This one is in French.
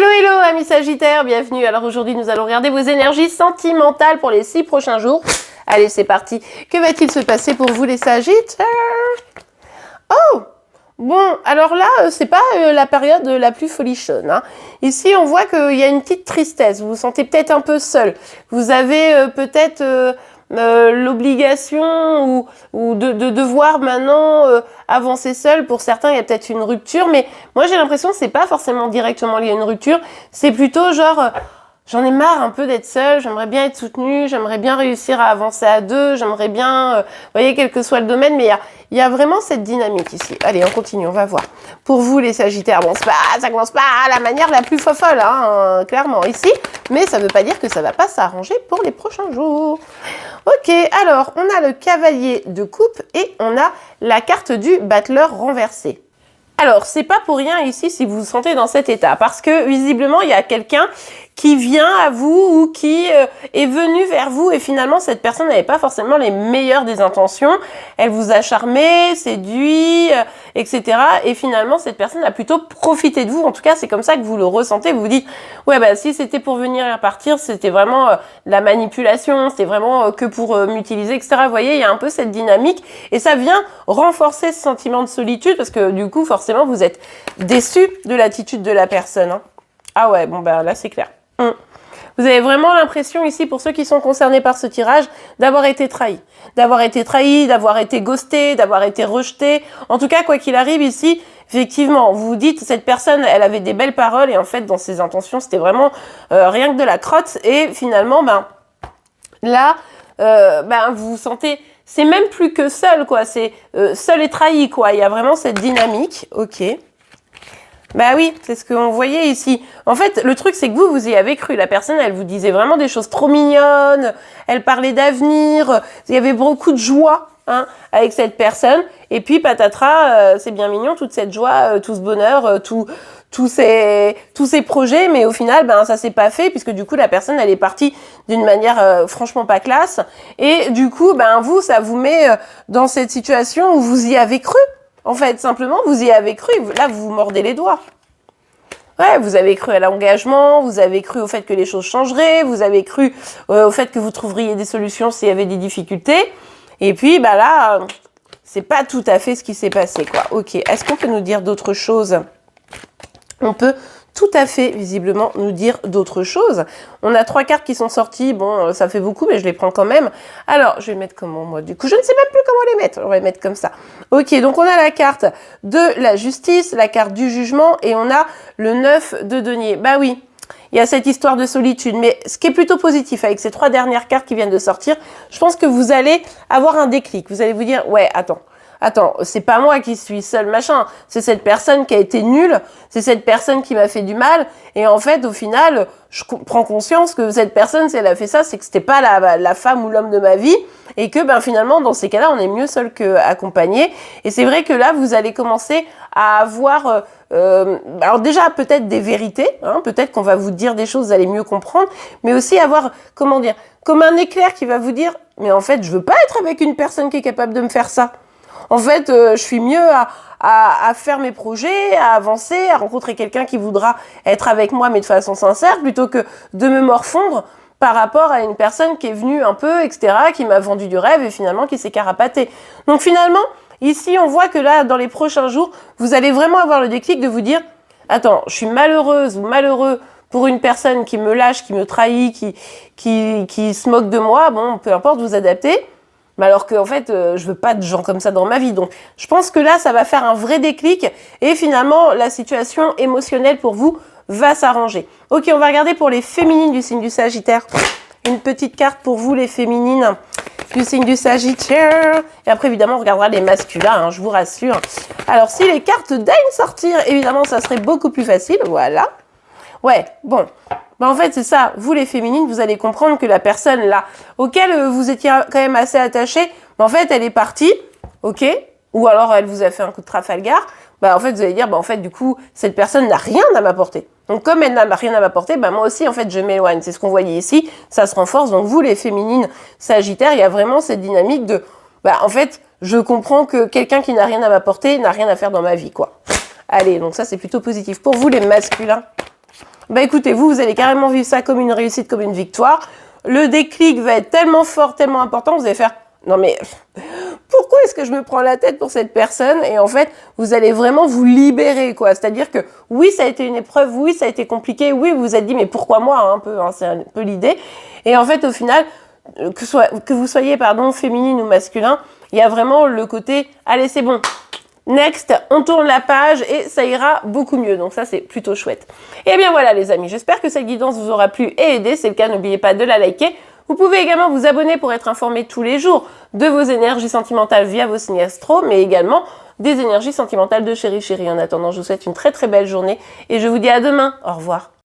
Hello, hello, amis Sagittaires, bienvenue. Alors aujourd'hui, nous allons regarder vos énergies sentimentales pour les 6 prochains jours. Allez, c'est parti. Que va-t-il se passer pour vous, les Sagittaires? Oh! Bon, alors là, c'est pas la période la plus folichonne, hein. Ici, on voit qu'il y a une petite tristesse. Vous vous sentez peut-être un peu seul. Vous avez peut-être l'obligation ou de devoir maintenant avancer seul. Pour certains, il y a peut-être une rupture, mais moi, j'ai l'impression que c'est pas forcément directement lié à une rupture. C'est plutôt genre... J'en ai marre un peu d'être seule, j'aimerais bien être soutenue, j'aimerais bien réussir à avancer à deux, j'aimerais bien, vous voyez, quel que soit le domaine, mais il y a vraiment cette dynamique ici. Allez, on continue, on va voir. Pour vous, les Sagittaires, bon, ça commence pas à la manière la plus fofolle, hein, clairement, ici, mais ça veut pas dire que ça va pas s'arranger pour les prochains jours. Ok, alors, on a le cavalier de coupe et on a la carte du battleur renversé. Alors, c'est pas pour rien ici si vous vous sentez dans cet état, parce que visiblement, il y a quelqu'un qui vient à vous ou qui est venu vers vous et finalement, cette personne n'avait pas forcément les meilleures des intentions. Elle vous a charmé, séduit, etc. Et finalement, cette personne a plutôt profité de vous. En tout cas, c'est comme ça que vous le ressentez. Vous vous dites, ouais, bah si c'était pour venir et repartir, c'était vraiment la manipulation, c'était vraiment que pour m'utiliser, etc. Vous voyez, il y a un peu cette dynamique et ça vient renforcer ce sentiment de solitude parce que du coup, forcément, vous êtes déçu de l'attitude de la personne, hein. Ah ouais, bon, bah là, c'est clair. Vous avez vraiment l'impression ici, pour ceux qui sont concernés par ce tirage, d'avoir été trahi. D'avoir été ghosté, d'avoir été rejeté. En tout cas, quoi qu'il arrive ici, effectivement, vous vous dites, cette personne, elle avait des belles paroles et en fait, dans ses intentions, c'était vraiment rien que de la crotte. Et finalement, là, vous vous sentez... C'est même plus que seul, quoi. C'est seul et trahi, quoi. Il y a vraiment cette dynamique. Ok. Bah oui, c'est ce qu'on voyait ici. En fait, le truc, c'est que vous y avez cru. La personne, elle vous disait vraiment des choses trop mignonnes. Elle parlait d'avenir. Il y avait beaucoup de joie, hein, avec cette personne. Et puis, patatras, c'est bien mignon, toute cette joie, tout ce bonheur, tous ces projets. Mais au final, ça s'est pas fait puisque du coup, la personne, elle est partie d'une manière franchement pas classe. Et du coup, vous, ça vous met dans cette situation où vous y avez cru. En fait, simplement, vous y avez cru. Là, vous vous mordez les doigts. Ouais, vous avez cru à l'engagement, vous avez cru au fait que les choses changeraient, vous avez cru au fait que vous trouveriez des solutions s'il y avait des difficultés. Et puis, là, c'est pas tout à fait ce qui s'est passé, quoi. Ok, est-ce qu'on peut nous dire d'autres choses? On peut tout à fait, visiblement, nous dire d'autres choses. On a 3 cartes qui sont sorties. Bon, ça fait beaucoup, mais je les prends quand même. Alors, je vais mettre comment, moi? Du coup, je ne sais même plus comment les mettre. On va les mettre comme ça. Ok, donc on a la carte de la justice, la carte du jugement, et on a le 9 de denier. Bah oui, il y a cette histoire de solitude. Mais ce qui est plutôt positif avec ces 3 dernières cartes qui viennent de sortir, je pense que vous allez avoir un déclic. Vous allez vous dire, ouais, Attends, c'est pas moi qui suis seule, machin. C'est cette personne qui a été nulle. C'est cette personne qui m'a fait du mal. Et en fait, au final, je prends conscience que cette personne, si elle a fait ça, c'est que c'était pas la femme ou l'homme de ma vie. Et que, finalement, dans ces cas-là, on est mieux seul qu'accompagné. Et c'est vrai que là, vous allez commencer à avoir, alors déjà, peut-être des vérités, hein, peut-être qu'on va vous dire des choses, vous allez mieux comprendre. Mais aussi avoir, comment dire, comme un éclair qui va vous dire, mais en fait, je veux pas être avec une personne qui est capable de me faire ça. En fait, je suis mieux à faire mes projets, à avancer, à rencontrer quelqu'un qui voudra être avec moi, mais de façon sincère, plutôt que de me morfondre par rapport à une personne qui est venue un peu, etc., qui m'a vendu du rêve et finalement qui s'est carapaté. Donc finalement, ici, on voit que là, dans les prochains jours, vous allez vraiment avoir le déclic de vous dire « Attends, je suis malheureuse ou malheureux pour une personne qui me lâche, qui me trahit, qui se moque de moi. Bon, peu importe, vous adaptez. » Mais alors qu'en fait, je veux pas de gens comme ça dans ma vie. Donc, je pense que là, ça va faire un vrai déclic. Et finalement, la situation émotionnelle pour vous va s'arranger. Ok, on va regarder pour les féminines du signe du Sagittaire. Une petite carte pour vous, les féminines du signe du Sagittaire. Et après, évidemment, on regardera les masculins, hein, je vous rassure. Alors, si les cartes daignent sortir, évidemment, ça serait beaucoup plus facile. Voilà. Ouais, bon. En fait, c'est ça. Vous, les féminines, vous allez comprendre que la personne là, auquel vous étiez quand même assez attaché, en fait, elle est partie, ok? Ou alors, elle vous a fait un coup de Trafalgar. En fait, vous allez dire, en fait, du coup, cette personne n'a rien à m'apporter. Donc, comme elle n'a rien à m'apporter, moi aussi, en fait, je m'éloigne. C'est ce qu'on voyait ici. Ça se renforce. Donc, vous, les féminines Sagittaires, il y a vraiment cette dynamique de, en fait, je comprends que quelqu'un qui n'a rien à m'apporter n'a rien à faire dans ma vie, quoi. Allez, donc ça, c'est plutôt positif. Pour vous, les masculins. bah écoutez, vous allez carrément vivre ça comme une réussite, comme une victoire. Le déclic va être tellement fort, tellement important, vous allez faire, non mais pourquoi est-ce que je me prends la tête pour cette personne? Et en fait, vous allez vraiment vous libérer, quoi. C'est-à-dire que oui, ça a été une épreuve, oui, ça a été compliqué, oui, vous vous êtes dit, mais pourquoi moi, un peu, hein, c'est un peu l'idée. Et en fait, au final, que vous soyez, féminine ou masculin, il y a vraiment le côté, allez, c'est bon. Next, on tourne la page et ça ira beaucoup mieux. Donc ça, c'est plutôt chouette. Et bien voilà les amis, j'espère que cette guidance vous aura plu et aidé. C'est le cas, n'oubliez pas de la liker. Vous pouvez également vous abonner pour être informé tous les jours de vos énergies sentimentales via vos signes astro, mais également des énergies sentimentales de chéri chéri. En attendant, je vous souhaite une très très belle journée et je vous dis à demain. Au revoir.